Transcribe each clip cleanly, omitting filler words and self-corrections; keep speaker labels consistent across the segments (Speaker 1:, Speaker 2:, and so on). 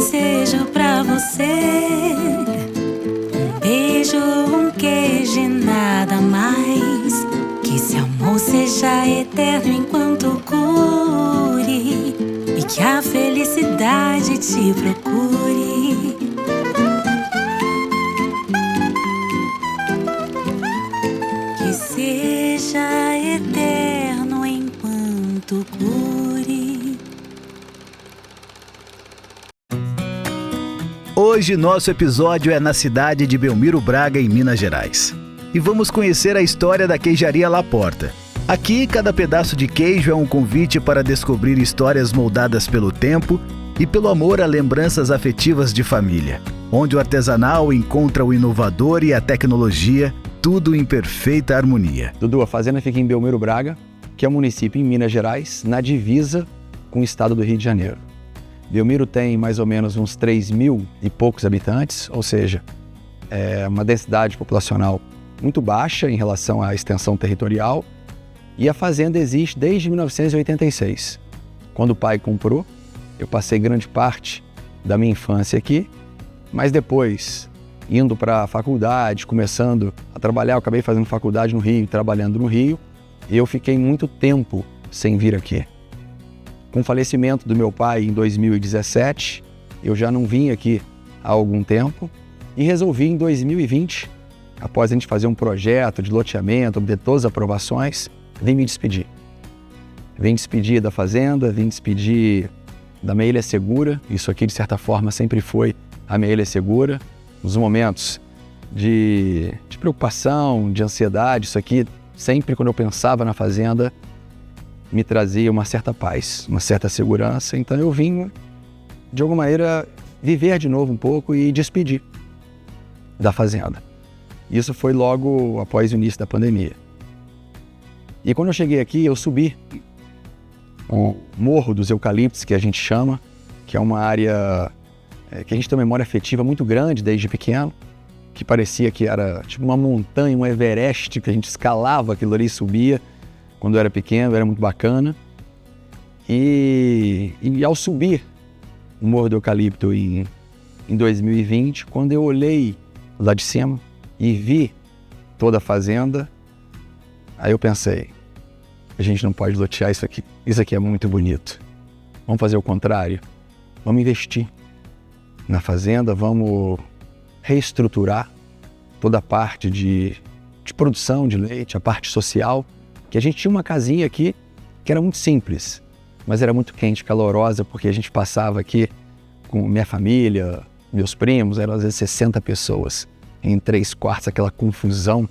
Speaker 1: desejo pra você um beijo, um queijo e nada mais. Que esse amor seja eterno enquanto cure e que a felicidade te procure. Que seja eterno enquanto cure.
Speaker 2: Hoje nosso episódio é na cidade de Belmiro Braga, em Minas Gerais. E vamos conhecer a história da queijaria La Porta. Aqui, cada pedaço de queijo é um convite para descobrir histórias moldadas pelo tempo e pelo amor a lembranças afetivas de família, onde o artesanal encontra o inovador e a tecnologia, tudo em perfeita harmonia.
Speaker 3: Dudu, a fazenda fica em Belmiro Braga, que é um município em Minas Gerais, na divisa com o estado do Rio de Janeiro. Belmiro tem mais ou menos uns 3.000 e poucos habitantes, ou seja, é uma densidade populacional muito baixa em relação à extensão territorial, e a fazenda existe desde 1986. Quando o pai comprou, eu passei grande parte da minha infância aqui, mas depois, indo para a faculdade, começando a trabalhar, eu acabei fazendo faculdade no Rio, trabalhando no Rio, e eu fiquei muito tempo sem vir aqui. Com o falecimento do meu pai em 2017, eu já não vim aqui há algum tempo e resolvi em 2020, após a gente fazer um projeto de loteamento, obter todas as aprovações, vim me despedir. Vim despedir da fazenda, vim despedir da minha ilha segura. Isso aqui, de certa forma, sempre foi a minha ilha segura. Nos momentos de preocupação, de ansiedade, isso aqui, sempre quando eu pensava na fazenda, me trazia uma certa paz, uma certa segurança. Então eu vim, de alguma maneira, viver de novo um pouco e despedir da fazenda. Isso foi logo após o início da pandemia. E quando eu cheguei aqui, eu subi o Morro dos Eucaliptos, que a gente chama, que é uma área que a gente tem uma memória afetiva muito grande desde pequeno, que parecia que era tipo uma montanha, um Everest, que a gente escalava aquilo ali e subia. Quando eu era pequeno, era muito bacana. E ao subir o Morro do Eucalipto em 2020, quando eu olhei lá de cima e vi toda a fazenda, aí eu pensei, a gente não pode lotear isso aqui. Isso aqui é muito bonito. Vamos fazer o contrário. Vamos investir na fazenda, vamos reestruturar toda a parte de produção de leite, a parte social, que a gente tinha uma casinha aqui que era muito simples, mas era muito quente, calorosa, porque a gente passava aqui com minha família, meus primos, eram às vezes 60 pessoas, em 3 quartos, aquela confusão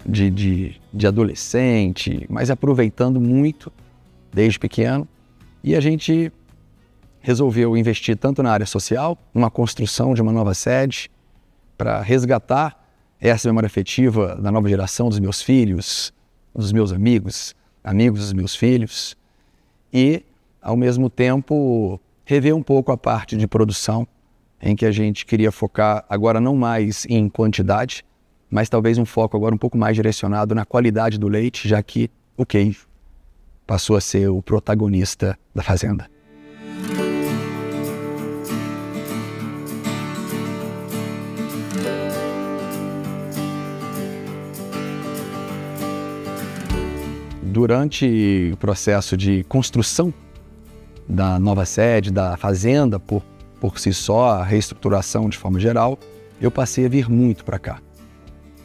Speaker 3: de adolescente, mas aproveitando muito desde pequeno. E a gente resolveu investir tanto na área social, numa construção de uma nova sede, para resgatar essa memória afetiva da nova geração dos meus filhos, dos meus amigos dos meus filhos, e, ao mesmo tempo, rever um pouco a parte de produção, em que a gente queria focar agora não mais em quantidade, mas talvez um foco agora um pouco mais direcionado na qualidade do leite, já que o queijo passou a ser o protagonista da fazenda. Durante o processo de construção da nova sede, da fazenda, por si só, a reestruturação de forma geral, eu passei a vir muito para cá.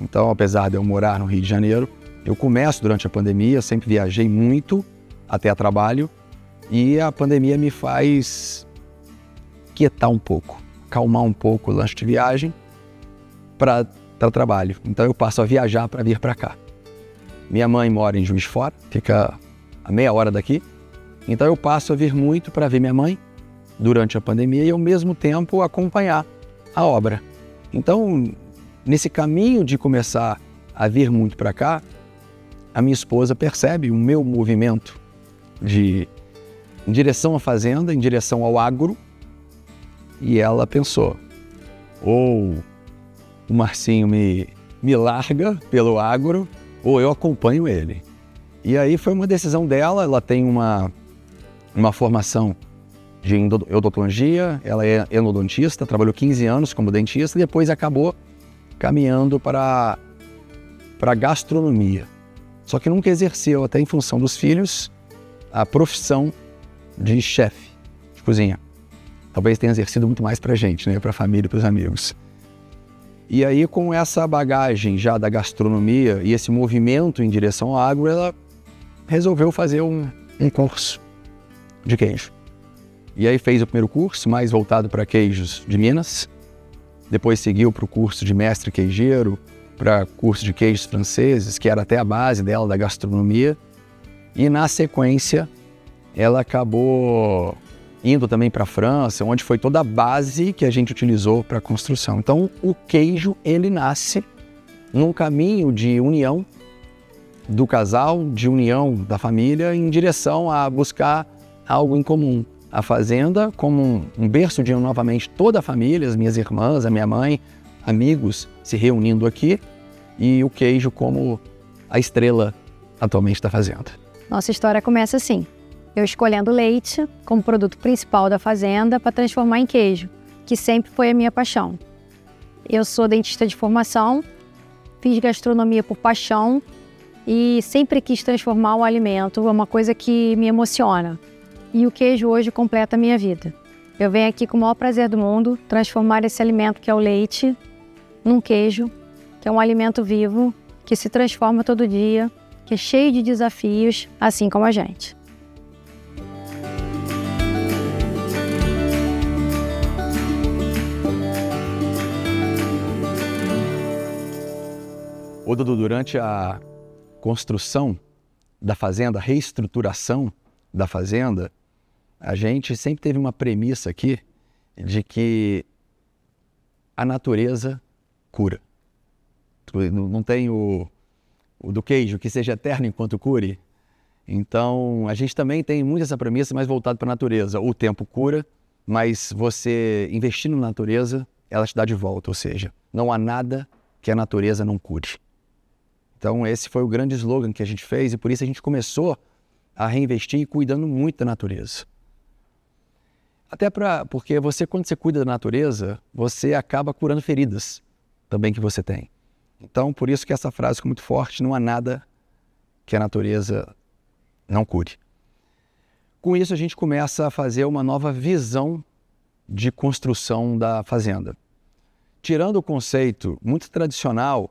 Speaker 3: Então, apesar de eu morar no Rio de Janeiro, eu começo durante a pandemia, eu sempre viajei muito até a trabalho, e a pandemia me faz quietar um pouco, acalmar um pouco o lanche de viagem para o trabalho. Então eu passo a viajar para vir para cá. Minha mãe mora em Juiz de Fora, fica a meia hora daqui, então eu passo a vir muito para ver minha mãe durante a pandemia e ao mesmo tempo acompanhar a obra. Então, nesse caminho de começar a vir muito para cá, a minha esposa percebe o meu movimento em direção à fazenda, em direção ao agro, e ela pensou, ou o Marcinho me larga pelo agro, ou eu acompanho ele. E aí foi uma decisão dela, ela tem uma formação de odontologia, ela é endodontista, trabalhou 15 anos como dentista e depois acabou caminhando para a gastronomia. Só que nunca exerceu, até em função dos filhos, a profissão de chefe de cozinha. Talvez tenha exercido muito mais para a gente, né? Para a família e para os amigos. E aí, com essa bagagem já da gastronomia e esse movimento em direção ao agro, ela resolveu fazer um curso de queijo. E aí fez o primeiro curso, mais voltado para queijos de Minas. Depois seguiu para o curso de mestre queijeiro, para curso de queijos franceses, que era até a base dela, da gastronomia. E na sequência, ela acabou indo também para a França, onde foi toda a base que a gente utilizou para a construção. Então, o queijo, ele nasce num caminho de união do casal, de união da família, em direção a buscar algo em comum. A fazenda como um berço de novamente toda a família, as minhas irmãs, a minha mãe, amigos se reunindo aqui, e o queijo como a estrela atualmente da fazenda.
Speaker 4: Nossa história começa assim. Eu escolhendo leite como produto principal da fazenda para transformar em queijo, que sempre foi a minha paixão. Eu sou dentista de formação, fiz gastronomia por paixão e sempre quis transformar o alimento, é uma coisa que me emociona. E o queijo hoje completa a minha vida. Eu venho aqui com o maior prazer do mundo transformar esse alimento que é o leite num queijo, que é um alimento vivo, que se transforma todo dia, que é cheio de desafios, assim como a gente.
Speaker 3: Ô Dudu, durante a construção da fazenda, a reestruturação da fazenda, a gente sempre teve uma premissa aqui de que a natureza cura. Não tem o do queijo que seja eterno enquanto cure. Então, a gente também tem muito essa premissa mais voltada para a natureza. O tempo cura, mas você investindo na natureza, ela te dá de volta. Ou seja, não há nada que a natureza não cure. Então, esse foi o grande slogan que a gente fez e por isso a gente começou a reinvestir cuidando muito da natureza. Até porque quando você cuida da natureza, você acaba curando feridas também que você tem. Então, por isso que essa frase ficou muito forte, não há nada que a natureza não cure. Com isso, a gente começa a fazer uma nova visão de construção da fazenda. Tirando o conceito muito tradicional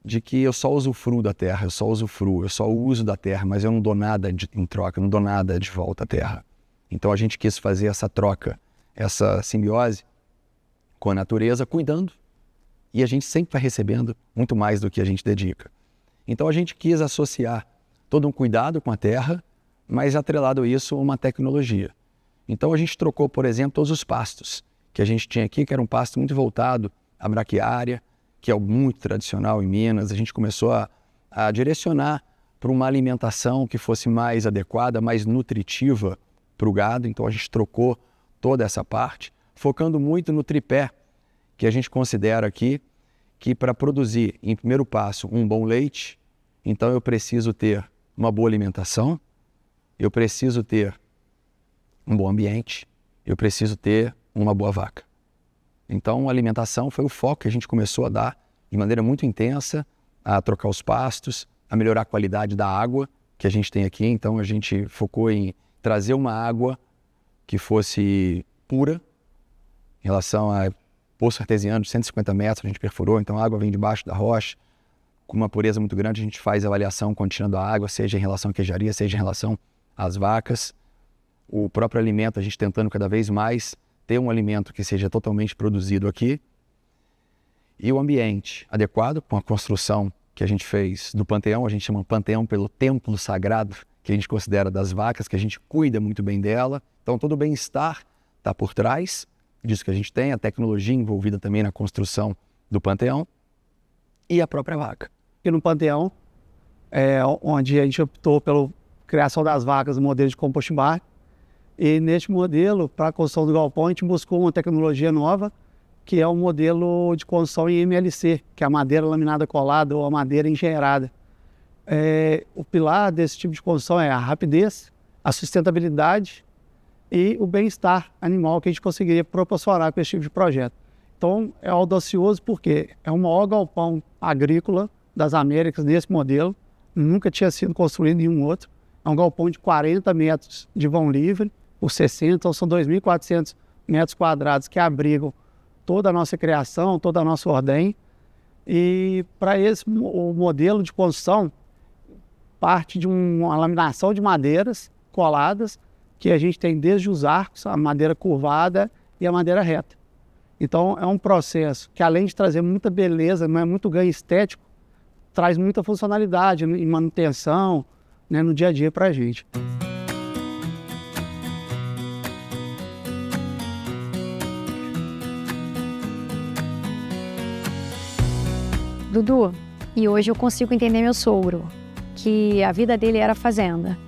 Speaker 3: de que eu só usufruo da terra, eu só uso da terra, mas eu não dou nada em troca, eu não dou nada de volta à terra. Então a gente quis fazer essa troca, essa simbiose com a natureza, cuidando, e a gente sempre vai recebendo muito mais do que a gente dedica. Então a gente quis associar todo um cuidado com a terra, mas atrelado a isso uma tecnologia. Então a gente trocou, por exemplo, todos os pastos que a gente tinha aqui, que era um pasto muito voltado à braquiária, que é muito tradicional em Minas. A gente começou a direcionar para uma alimentação que fosse mais adequada, mais nutritiva para o gado. Então a gente trocou toda essa parte, focando muito no tripé, que a gente considera aqui que para produzir, em primeiro passo, um bom leite, então eu preciso ter uma boa alimentação, eu preciso ter um bom ambiente, eu preciso ter uma boa vaca. Então, a alimentação foi o foco que a gente começou a dar de maneira muito intensa, a trocar os pastos, a melhorar a qualidade da água que a gente tem aqui. Então, a gente focou em trazer uma água que fosse pura, em relação a poço artesiano de 150 metros, a gente perfurou, então a água vem debaixo da rocha, com uma pureza muito grande. A gente faz avaliação contínua da água, seja em relação à queijaria, seja em relação às vacas. O próprio alimento, a gente tentando cada vez mais ter um alimento que seja totalmente produzido aqui. E o ambiente adequado, com a construção que a gente fez do panteão, a gente chama panteão pelo templo sagrado, que a gente considera das vacas, que a gente cuida muito bem dela. Então todo o bem-estar está por trás disso que a gente tem, a tecnologia envolvida também na construção do panteão e a própria vaca.
Speaker 5: Aqui no panteão, onde a gente optou pela criação das vacas no modelo de compost bar. E neste modelo, para a construção do galpão, a gente buscou uma tecnologia nova, que é o modelo de construção em MLC, que é a madeira laminada colada ou a madeira engenheirada. O pilar desse tipo de construção é a rapidez, a sustentabilidade e o bem-estar animal que a gente conseguiria proporcionar com esse tipo de projeto. Então, é audacioso porque é o maior galpão agrícola das Américas nesse modelo, nunca tinha sido construído nenhum outro. É um galpão de 40 metros de vão livre por 60, então são 2.400 metros quadrados que abrigam toda a nossa criação, toda a nossa ordem. E para o modelo de construção, parte de uma laminação de madeiras coladas, que a gente tem desde os arcos, a madeira curvada e a madeira reta. Então é um processo que, além de trazer muita beleza, não é muito ganho estético, traz muita funcionalidade em manutenção, né, no dia a dia para a gente.
Speaker 4: Dudu, e hoje eu consigo entender meu sogro, que a vida dele era fazenda,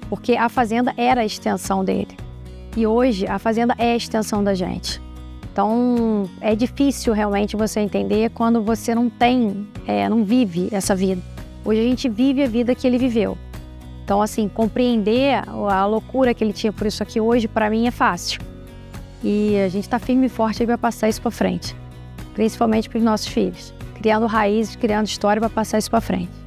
Speaker 4: porque a fazenda era a extensão dele. E hoje a fazenda é a extensão da gente. Então é difícil realmente você entender quando você não vive essa vida. Hoje a gente vive a vida que ele viveu. Então, assim, compreender a loucura que ele tinha por isso aqui hoje, para mim, é fácil. E a gente está firme e forte aí para passar isso para frente, principalmente para os nossos filhos, criando raízes, criando história para passar isso para frente.